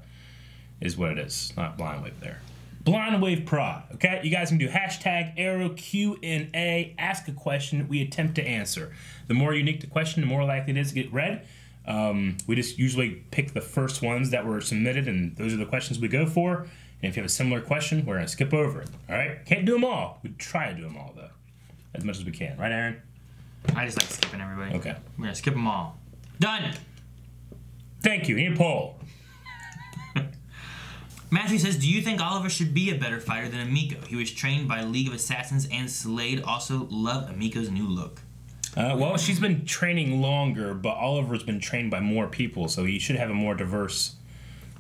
is what it is. Not blindwave there. blindwaveprod, okay? You guys can do hashtag Arrow Q&A, ask a question we attempt to answer. The more unique the question, the more likely it is to get read. We just usually pick the first ones that were submitted, and those are the questions we go for. And if you have a similar question, we're going to skip over it, all right? Can't do them all. We try to do them all, though, as much as we can. Right, Aaron? I just like skipping everybody. Okay. We're going to skip them all. Done! Thank you. Need a poll. Matthew says, do you think Oliver should be a better fighter than Amiko? He was trained by League of Assassins and Slade. Also love Amiko's new look. Well, she's been training longer, but Oliver's been trained by more people, so he should have a more diverse,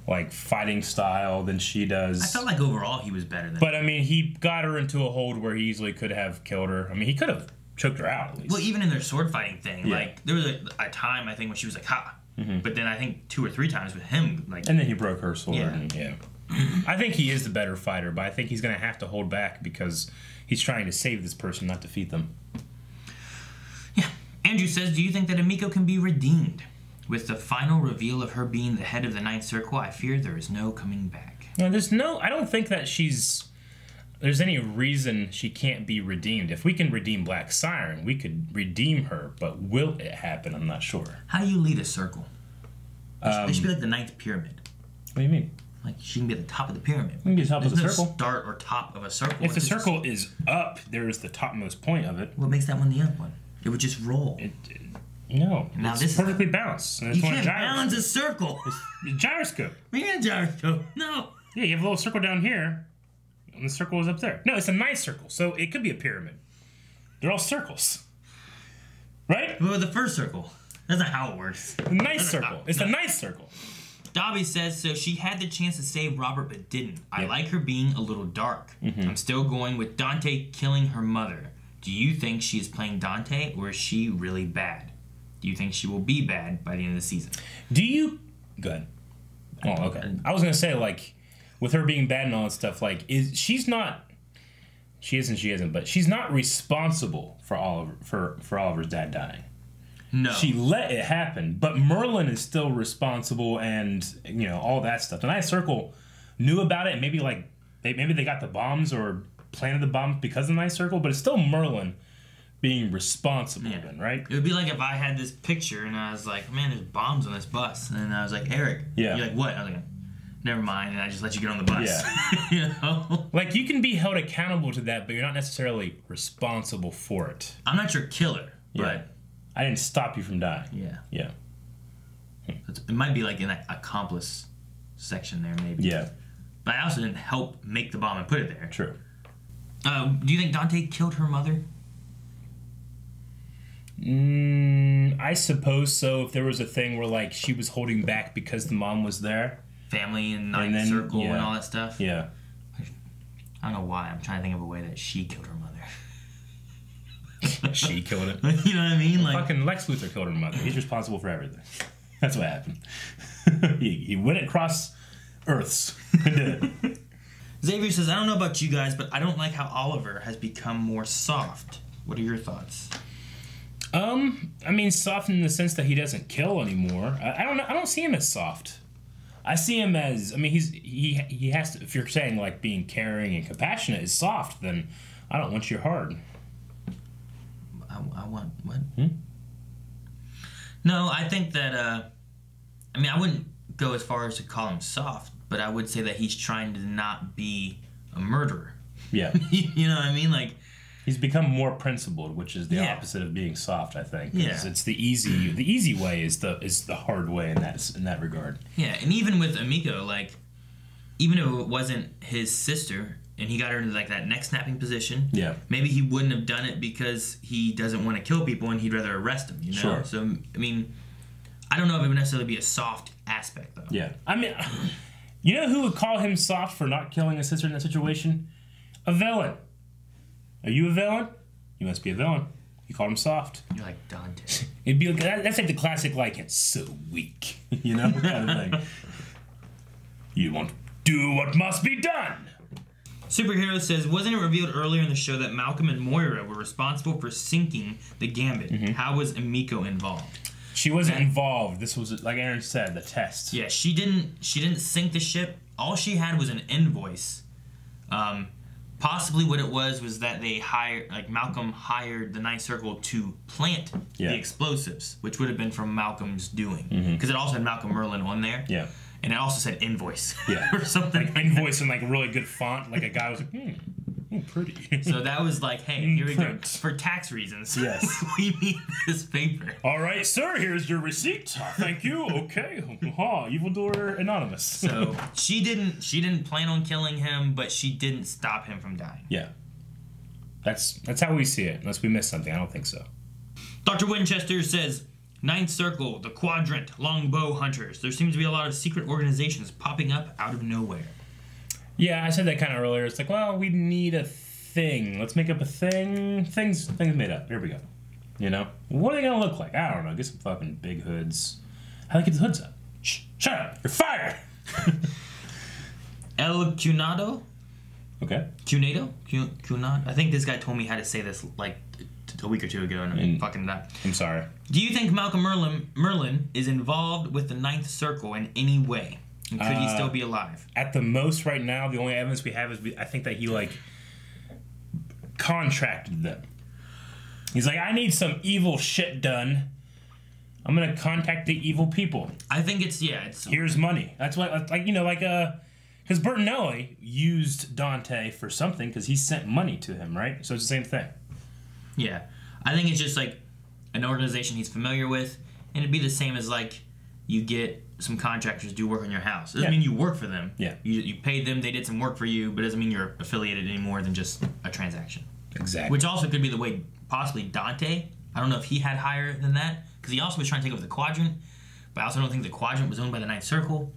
like, fighting style than she does. I felt like overall he was better than But, I mean, he got her into a hold where he easily could have killed her. I mean, he could have choked her out, at least. Well, even in their sword fighting thing, like, there was a time, I think, when she was like, ha! But then I think 2 or 3 times with him, like... And then he broke her sword. Yeah. I think he is the better fighter, but I think he's going to have to hold back because he's trying to save this person, not defeat them. Andrew says, do you think that Emiko can be redeemed? With the final reveal of her being the head of the Ninth Circle, I fear there is no coming back. No, I don't think that there's any reason she can't be redeemed. If we can redeem Black Siren, we could redeem her, but will it happen? I'm not sure. How do you lead a circle? They should be like the ninth pyramid. What do you mean? Like, she can be at the top of the pyramid. We can be at the top of the circle. There's no start or top of a circle. If the circle is up, there's the topmost point of it. What makes that one the up one? It would just roll. No, now it's this perfectly balanced. And you can't balance a circle. It's a gyroscope. We got a gyroscope. No. Yeah, you have a little circle down here, and the circle is up there. No, it's a nice circle, so it could be a pyramid. They're all circles. Right? What about the first circle? That's not how it works. The nice circle. It's a nice circle. Dobby says, so she had the chance to save Robert but didn't. I like her being a little dark. I'm still going with Dante killing her mother. Do you think she is playing Dante, or is she really bad? Do you think she will be bad by the end of the season? Do you... Go ahead. Oh, okay. I was going to say, like, with her being bad and all that stuff, like, she's not... She isn't, but she's not responsible for Oliver's dad dying. No. She let it happen, but Merlin is still responsible and, you know, all that stuff. The Ninth Circle knew about it, and maybe they got the bombs or planted the bombs because of the Ninth Circle, but it's still Merlin being responsible then, right? It would be like if I had this picture and I was like, man, there's bombs on this bus. And I was like, Eric. Yeah. You're like, what? I was like, never mind. And I just let you get on the bus. Yeah. You know? Like, you can be held accountable to that, but you're not necessarily responsible for it. I'm not your killer, but... I didn't stop you from dying. Yeah. Yeah. It might be like in that accomplice section there, maybe. Yeah. But I also didn't help make the bomb and put it there. True. Do you think Dante killed her mother? I suppose so. If there was a thing where, like, she was holding back because the mom was there. Family and Ninth Circle and all that stuff. Yeah. I don't know why. I'm trying to think of a way that she killed her mother. She killed it. You know what I mean? Like, fucking Lex Luthor killed her mother. He's responsible for everything. That's what happened. he went across Earths and did it. Xavier says, I don't know about you guys, but I don't like how Oliver has become more soft. What are your thoughts? I mean, soft in the sense that he doesn't kill anymore. I don't know. I don't see him as soft. I see him as, I mean, he has to, if you're saying like being caring and compassionate is soft, then I don't want you hard. I want, what? No, I think that, I mean, I wouldn't go as far as to call him soft, but I would say that he's trying to not be a murderer. Yeah. You know what I mean? Like, he's become more principled, which is the opposite of being soft, I think. Yeah. It's the easy way is the hard way in that regard. Yeah, and even with Emiko, like, even if it wasn't his sister and he got her into like that neck snapping position, maybe he wouldn't have done it because he doesn't want to kill people and he'd rather arrest them, you know? Sure. So, I mean, I don't know if it would necessarily be a soft aspect, though. Yeah. I mean, you know who would call him soft for not killing his sister in that situation? A villain. Are you a villain? You must be a villain. You called him soft. You're like Dante. It'd be that's like the classic, like, it's so weak, you know, kind of thing. You won't do what must be done. Superhero says, wasn't it revealed earlier in the show that Malcolm and Moira were responsible for sinking the Gambit? How was Emiko involved? She wasn't involved. This was, like Aaron said, the test. Yeah, she didn't sink the ship. All she had was an invoice. Possibly what it was that they hired, like Malcolm hired the Ninth Circle to plant the explosives, which would have been from Malcolm's doing. Because it also had Malcolm Merlin on there. Yeah. And it also said invoice. Yeah. Or something. Like invoice in like a really good font. Like a guy was like, pretty. So that was like, hey, here we go. For tax reasons. Yes. We need this paper. All right, sir, here's your receipt. Thank you. Okay. Evildoer Anonymous. So she didn't plan on killing him, but she didn't stop him from dying. Yeah. That's how we see it, unless we missed something. I don't think so. Dr. Winchester says, Ninth Circle, the Quadrant, Longbow Hunters. There seems to be a lot of secret organizations popping up out of nowhere. Yeah, I said that kind of earlier. It's like, well, we need a thing. Let's make up a thing. Things made up. Here we go. You know? What are they going to look like? I don't know. Get some fucking big hoods. How do they get the hoods up? Shh, shut up. You're fired. El Cunado? Okay. Cunado? Cunado? I think this guy told me how to say this, like, a week or two ago, and I'm fucking it up. I'm sorry. Do you think Malcolm Merlin is involved with the Ninth Circle in any way? And could he still be alive? At the most, right now, the only evidence we have is I think that he like contracted them. He's like, I need some evil shit done. I'm gonna contact the evil people. I think it's here's money. That's what because Bertinelli used Dante for something because he sent money to him, right? So it's the same thing. Yeah, I think it's just like an organization he's familiar with, and it'd be the same as like you get some contractors to do work on your house. It doesn't mean you work for them. Yeah, you paid them, they did some work for you, but it doesn't mean you're affiliated any more than just a transaction. Exactly. Which also could be the way possibly Dante. I don't know if he had higher than that. Because he also was trying to take over the Quadrant, but I also don't think the Quadrant was owned by the Ninth Circle.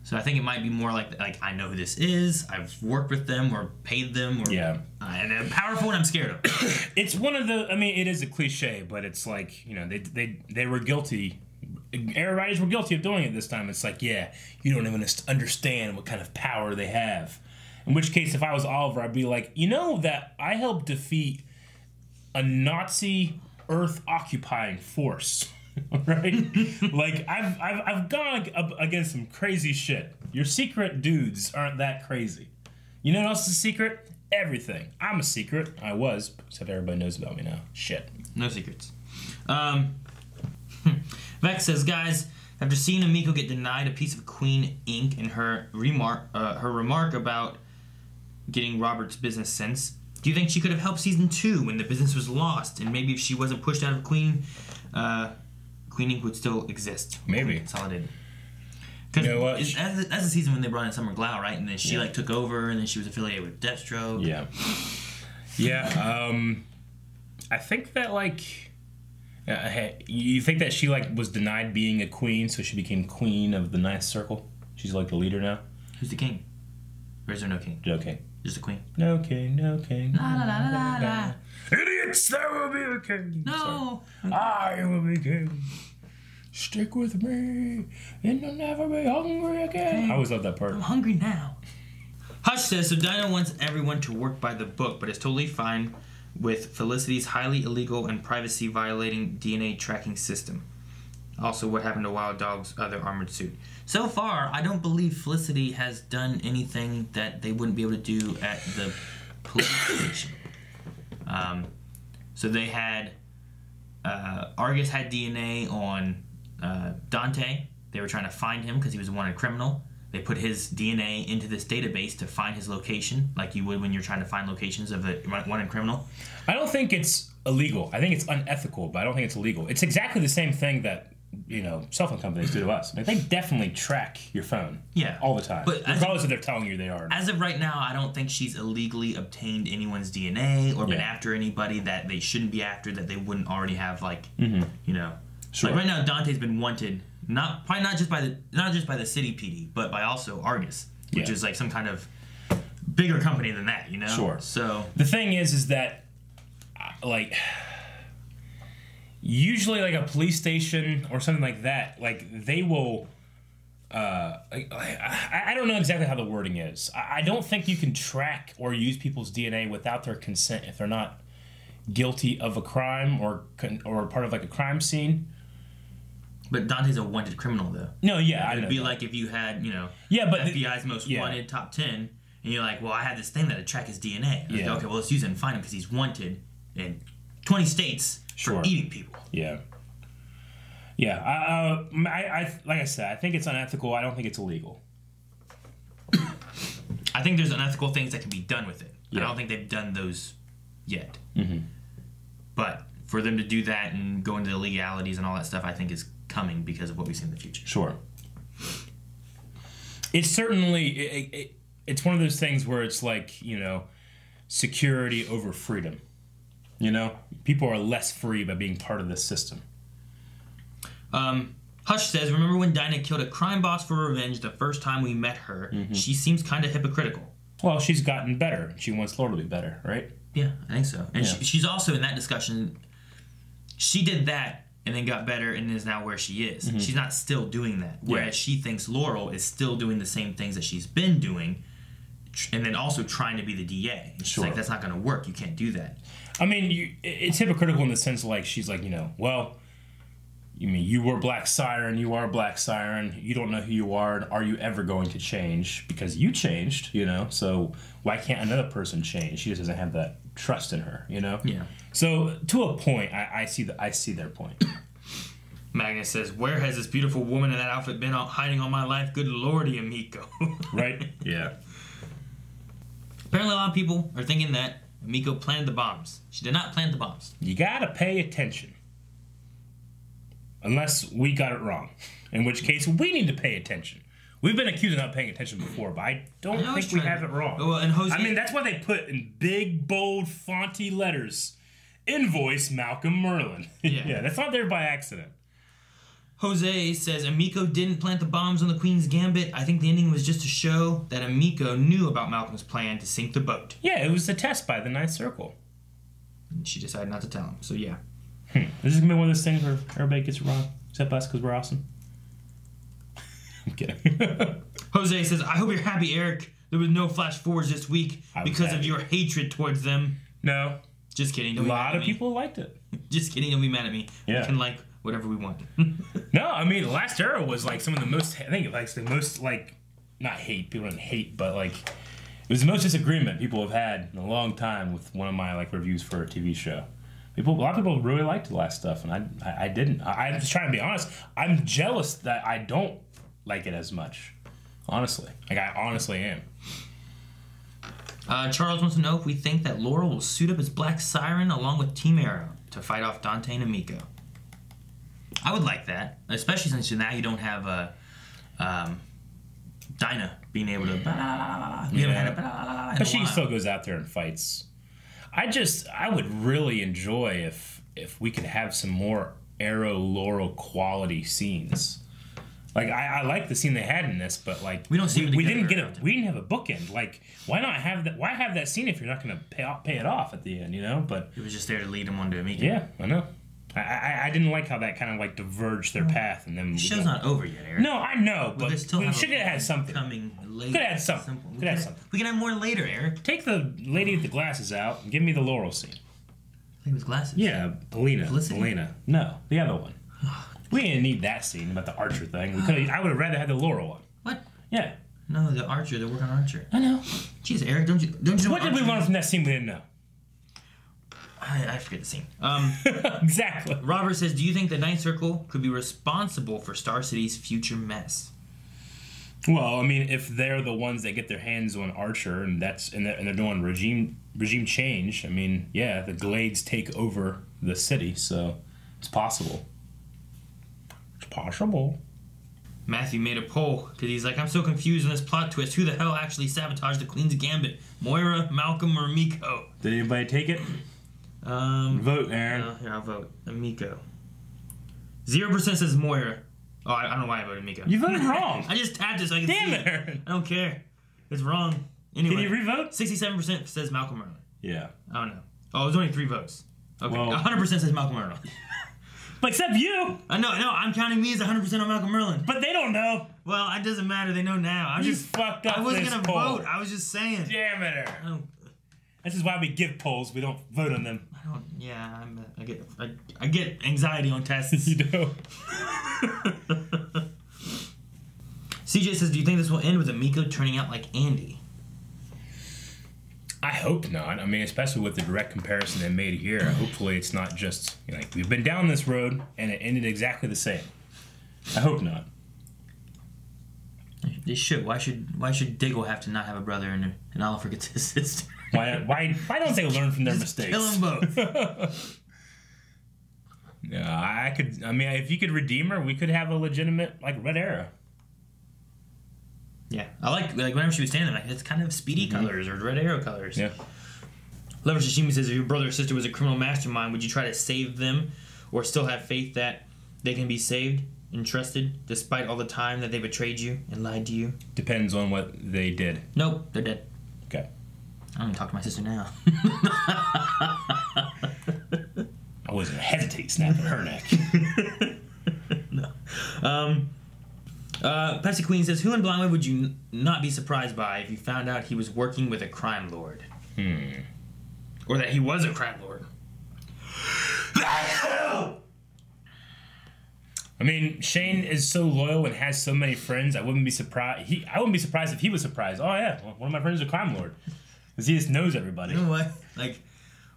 So I think it might be more like I know who this is, I've worked with them or paid them, or and I'm powerful and I'm scared of them. It's one of the. I mean, it is a cliche, but it's like they were guilty. Air writers were guilty of doing it this time. It's like you don't even understand what kind of power they have. In which case, if I was Oliver, I'd be like, that I helped defeat a Nazi Earth occupying force, right? Like I've gone against some crazy shit. Your secret dudes aren't that crazy. You know what else is a secret? Everything. I'm a secret. I was, except everybody knows about me now. Shit. No secrets. Vex says, guys, after seeing Amiko get denied a piece of Queen ink and her remark about getting Robert's business sense, do you think she could have helped season 2 when the business was lost, and maybe if she wasn't pushed out of Queen Ink would still exist? Maybe. Consolidated. Because that's the season when they brought in Summer Glau, right? And then she took over, and then she was affiliated with Deathstroke. Yeah. Yeah. I think that you think that she was denied being a queen, so she became queen of the Ninth Circle. She's like the leader now. Who's the king? Or is there no king? No king. Just a queen. No king, no king. La la la la la. Idiots, there will be a king. No. I will be king. Stick with me, and you'll never be hungry again. Hey, I always love that part. I'm hungry now. Hush says, so Dinah wants everyone to work by the book, but is totally fine with Felicity's highly illegal and privacy-violating DNA tracking system. Also, what happened to Wild Dog's other armored suit? So far, I don't believe Felicity has done anything that they wouldn't be able to do at the police station. So they had... Argus had DNA on Dante. They were trying to find him because he was a wanted criminal. They put his DNA into this database to find his location, like you would when you're trying to find locations of a wanted criminal. I don't think it's illegal. I think it's unethical, but I don't think it's illegal. It's exactly the same thing that cell phone companies do to us. They definitely track your phone. Yeah, all the time, but regardless if they're telling you they are. As of right now, I don't think she's illegally obtained anyone's DNA or been after anybody that they shouldn't be after, that they wouldn't already have. Sure. Like right now, Dante's been wanted. Probably not just by the city PD, but by also Argus, which is like some kind of bigger company than that, Sure. So the thing is that usually a police station or something like that, they will. I don't know exactly how the wording is. I don't think you can track or use people's DNA without their consent if they're not guilty of a crime or part of a crime scene. But Dante's a wanted criminal, though. No, yeah, it'd be like if you had, but FBI's most wanted top 10, and you're like, well, I had this thing that would track his DNA. Like, okay, well, let's use it and find him because he's wanted in 20 states for eating people. Yeah. Yeah. I like I said, I think it's unethical. I don't think it's illegal. I think there's unethical things that can be done with it. Yeah. I don't think they've done those yet. Mm-hmm. But for them to do that and go into the legalities and all that stuff, I think is coming because of what we see in the future. Sure. It's certainly it's one of those things where it's security over freedom. People are less free by being part of this system. Hush says, remember when Dinah killed a crime boss for revenge the first time we met her? Mm-hmm. She seems kind of hypocritical. Well, she's gotten better. She wants Laura to be better, right? Yeah, I think so. And she's also in that discussion, she did that and then got better and is now where she is. Mm-hmm. She's not still doing that. Whereas she thinks Laurel is still doing the same things that she's been doing and then also trying to be the DA. It's just like, that's not going to work. You can't do that. I mean, it's hypocritical in the sense like she's like, well, you mean you were Black Siren, you are Black Siren, you don't know who you are, and are you ever going to change? Because you changed, so why can't another person change? She just doesn't have that trust in her, Yeah. So to a point, I see their point. Magnus says, where has this beautiful woman in that outfit been hiding all my life? Good lordy, Emiko. Right? Yeah. Apparently a lot of people are thinking that Emiko planted the bombs. She did not plant the bombs. You gotta pay attention. Unless we got it wrong. In which case, we need to pay attention. We've been accused of not paying attention before, but I don't think we have it wrong. Well, and Jose, I mean, that's why they put in big, bold, fonty letters, invoice Malcolm Merlin. Yeah, that's not there by accident. Jose says Emiko didn't plant the bombs on the Queen's Gambit. I think the ending was just to show that Emiko knew about Malcolm's plan to sink the boat. Yeah, it was a test by the Ninth Circle. And she decided not to tell him, so yeah. This is going to be one of those things where everybody gets it wrong, except us because we're awesome. I'm kidding. Jose says, I hope you're happy, Eric. There was no flash forwards this week because of your hatred towards them. No. Just kidding. A lot of people liked it. Just kidding. Don't be mad at me. Yeah. We can like whatever we want. No, I mean, the last era was like some of the most, I think like the most like, not hate, people didn't hate, but like, it was the most disagreement people have had in a long time with one of my like reviews for a TV show. A lot of people really liked the last stuff, and I didn't. I'm just trying to be honest. I'm jealous that I don't like it as much. Honestly. Like, I honestly am. Charles wants to know if we think that Laurel will suit up as Black Siren along with Team Arrow to fight off Dante and Emiko. I would like that, especially since now you don't have Dinah being able to. But she still goes out there and fights. I would really enjoy if we could have some more Arrow Laurel quality scenes. Like I like the scene they had in this, but like we didn't have a bookend. Like why not have that? Why have that scene if you're not going to pay it off at the end? But it was just there to lead them on to Emiko. Yeah, I know. I didn't like how that kind of like diverged their path, and then the show's not over yet, Eric. No, I know, but we should have had something. Could have had something. We can have more later, Eric. Take the lady with the glasses out and give me the Laurel scene. Lady with glasses. Yeah, Belina. No, the other one. We didn't need that scene about the Archer thing. I would have rather had the Laurel one. What? Yeah. No, the Archer. They're working on Archer. I know. Jeez, Eric, don't you know what did we learn from that scene we didn't know? I forget the scene. Exactly. Robert says, do you think the Ninth Circle could be responsible for Star City's future mess? Well, I mean, if they're the ones that get their hands on Archer and they're doing regime change, I mean, yeah, the Glades take over the city, so it's possible. It's possible. Matthew made a poll because he's like, I'm so confused on this plot twist. Who the hell actually sabotaged the Queen's Gambit? Moira, Malcolm, or Emiko? Did anybody take it? Vote, Aaron. Here, I'll vote. Emiko. 0% says Moira. Oh, I don't know why I voted Emiko. You voted wrong. I just tapped it so I can see Damn it, Aaron. I don't care. It's wrong. Anyway. Can you revote? 67% says Malcolm Merlin. Yeah. I don't know. Oh, there's only 3 votes. Okay. Well, 100% says Malcolm Merlin. But except you. No, I'm counting me as 100% on Malcolm Merlin. But they don't know. Well, it doesn't matter. They know now. You fucked up. I wasn't this gonna poll. vote. I was just saying. Damn it, Aaron. This is why we give polls. We don't vote on them. Yeah, I get anxiety on tests. You do. CJ says, do you think this will end with Emiko turning out like Andy? I hope not. I mean, especially with the direct comparison they made here. Hopefully it's not just, like, we've been down this road and it ended exactly the same. I hope not. They should. Why should Diggle have to not have a brother and Oliver gets his sister? Why don't they learn from their mistakes? Kill them both. Yeah, I mean, if you could redeem her, we could have a legitimate, like, Red Arrow. Yeah, I like whenever she was standing there, like, it's kind of Speedy colors or Red Arrow colors. Yeah. Lover Shishimi says, if your brother or sister was a criminal mastermind, would you try to save them or still have faith that they can be saved and trusted despite all the time that they betrayed you and lied to you? Depends on what they did. Nope, they're dead. Okay. I don't even talk to my sister now. I wasn't hesitate snapping her neck. No. Pepsi Queen says, who in Blindwood would you not be surprised by if you found out he was working with a crime lord? Or that he was a crime lord? I mean, Shane is so loyal and has so many friends. I wouldn't be surprised. I wouldn't be surprised if he was surprised. Oh yeah, well, one of my friends is a crime lord, because he just knows everybody. You know what? Like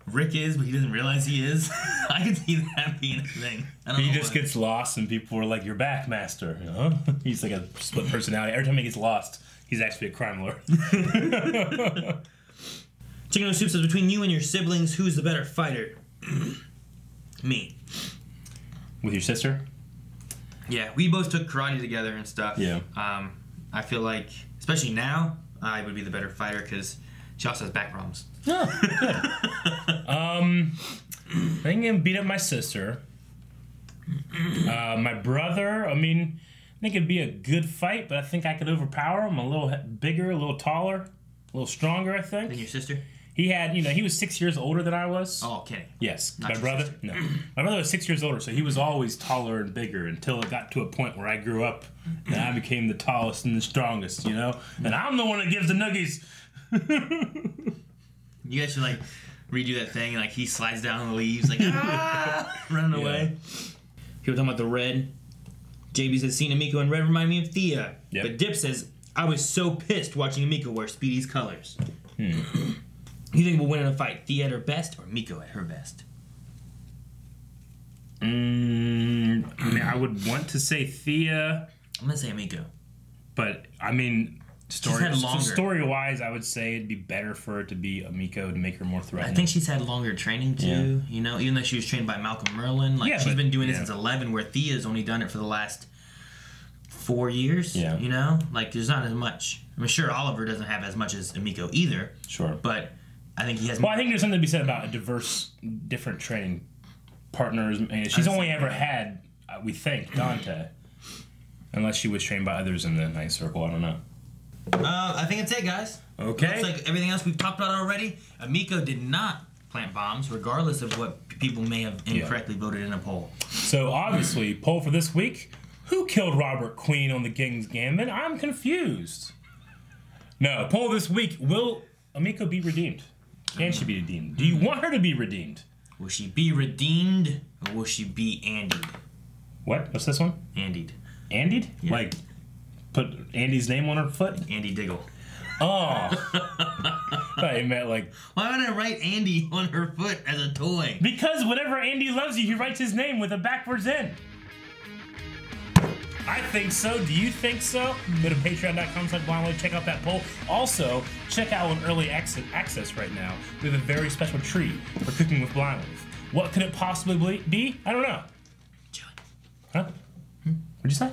Rick is, but he doesn't realize he is. I can see that being a thing. I don't know just gets lost, and people are like, "You're back, master." You know? He's like a split personality. Every time he gets lost, he's actually a crime lord. Chicken No Soup says, between you and your siblings, who's the better fighter? Me. With your sister? Yeah, we both took karate together and stuff. Yeah. I feel like, especially now, I would be the better fighter because she also has back problems. Oh, good. I think I'm beat up my sister. My brother, I mean, I think it'd be a good fight, but I think I could overpower him. A little bigger, a little taller, a little stronger, I think. Than your sister? He had, he was 6 years older than I was. Oh, okay. Yes. Not my brother? sister. No. My brother was 6 years older, so he was always taller and bigger until it got to a point where I grew up and I became the tallest and the strongest, And I'm the one that gives the noogies. You guys should, redo that thing, and, he slides down the leaves, running away. People talking about the red. JB says, seeing Emiko in red remind me of Thea. Yep. But Dip says, I was so pissed watching Emiko wear Speedy's colors. You think we'll win in a fight? Thea at her best or Miko at her best? I mean, I would want to say Thea. I'm going to say Miko. But, I mean, story-wise, I would say it'd be better for it to be Emiko to make her more threatening. I think she's had longer training, too. Even though she was trained by Malcolm Merlin. She's been doing it since 11, where Thea's only done it for the last 4 years. Yeah. There's not as much. I mean, sure, Oliver doesn't have as much as Emiko either. Sure. But I think he has. Well, I think there's something to be said about different training partners. She's only ever had, we think, Dante, unless she was trained by others in the Ninth Circle. I don't know. I think that's it, guys. Okay. Looks like everything else we've talked about already. Emiko did not plant bombs, regardless of what people may have incorrectly voted in a poll. So obviously, poll for this week: who killed Robert Queen on the King's Gambit? I'm confused. No, poll this week: will Emiko be redeemed? Can she be redeemed? Do you want her to be redeemed? Will she be redeemed or will she be Andied? What? What's this one? Andied. Andied? Yeah. Like, put Andy's name on her foot? Andy Diggle. Oh. I thought you meant why would I write Andy on her foot as a toy? Because whenever Andy loves you, he writes his name with a backwards N. I think so. Do you think so? Go to patreon.com/blindload. Check out that poll. Also, check out an early access right now. We have a very special treat for Cooking with Blindload. What could it possibly be? I don't know. Huh? What'd you say?